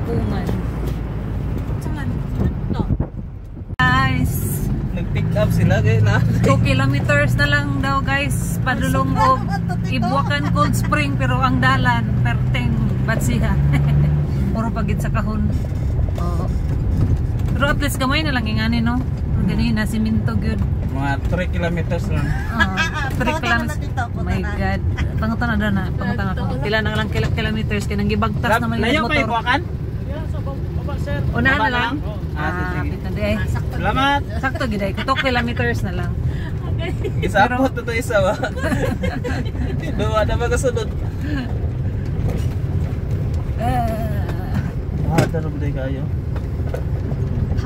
Kabakungan. Guys, nag-pick up sila na 2 kilometers na lang daw guys padulong og Ibuakan Cold Spring, pero ang dalan perteng Batsiha. Puro pagit sa kahon. Oo. Pero at least gamay na lang ingani, no? Ganina siminto gyud. Mga 3 kilometers lang. 3 kilometers. Oh my god. Pangutan na doon na. Pangutan ako. Pila na lang kilometers kaya nang gibagtas naman yung motor. Ibuakan? Unahan na lang. Sige. Salamat. Sakto giday. 2 kilometers na lang. Isapot ito isa ba? Duwa na ba kasunod? Darong day kayo.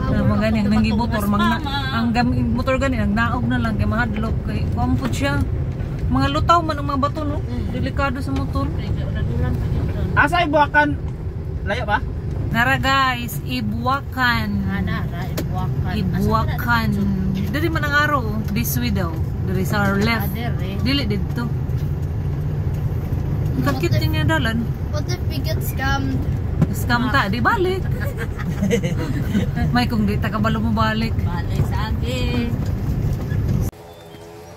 Mga ganing nang motor ang motor gani nagnaog na lang kay mahadlok kay kumpod siya. Mga lutaw man ang mga bato, no? Delikado sa motor. Asa Ibuakan? Layo ba? Nara guys, Ibuakan. Ibuakan. Dili man ang araw, this way daw. There is our left. Dili dito. Kakit niya dalan. What if we get scammed? Scam ta, di balik. May kung di ta kabalo mo balik. Balik sa akin.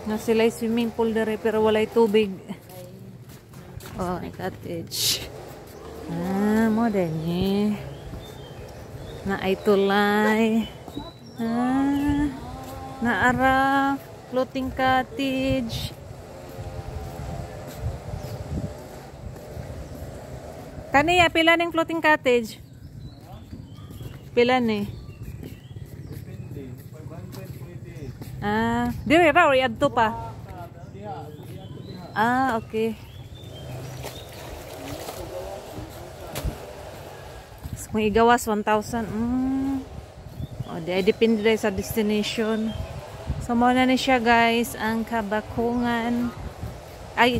Na sila'y swimming pool dere pero walay tubig. Oh, cottage. Mo din eh. Na ay tulay. Na ara floating cottage. Kaniya, pila ning floating cottage? Pila ni? Dire ra or adto pa? Okay. Kung igawas 1,000. Depende dahil sa destination. So, muna na siya guys, ang Kabakungan.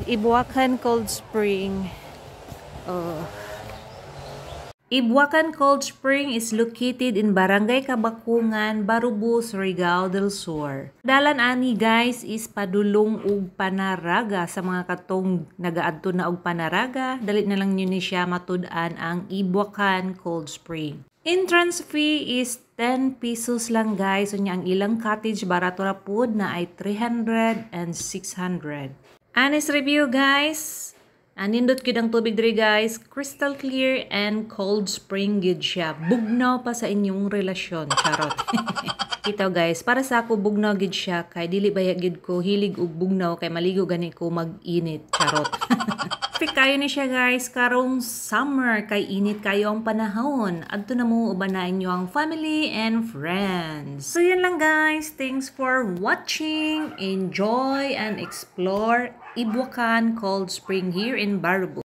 Ibuakan Cold Spring. Ibuakan Cold Spring is located in Barangay Kabakungan, Barubo, Surigao del Sur. Dalan ani guys is padulong og Panaraga sa mga katong nagaadto na og Panaraga. Dali na lang ni siya matud-an ang Ibuakan Cold Spring. Entrance fee is 10 pesos lang guys. Unya ang ilang cottage barato ra pud na ay 300 and 600. Honest review guys. Nindot gyud ang tubig diri guys, crystal clear and cold spring gyud siya. Bugnaw pa sa inyong relasyon, charot. Ito guys, para sa ako bugnaw gyud siya kay dili baya gyud ko hilig og bugnaw kay maligo gani ko mag-init, charot. Perfect kayo ni siya guys karong summer kay init kayo ang panahon. Adto na mo ubanain niyo ang family and friends. So yun lang guys, thanks for watching. Enjoy and explore Ibuakan Cold Spring here in Barubo.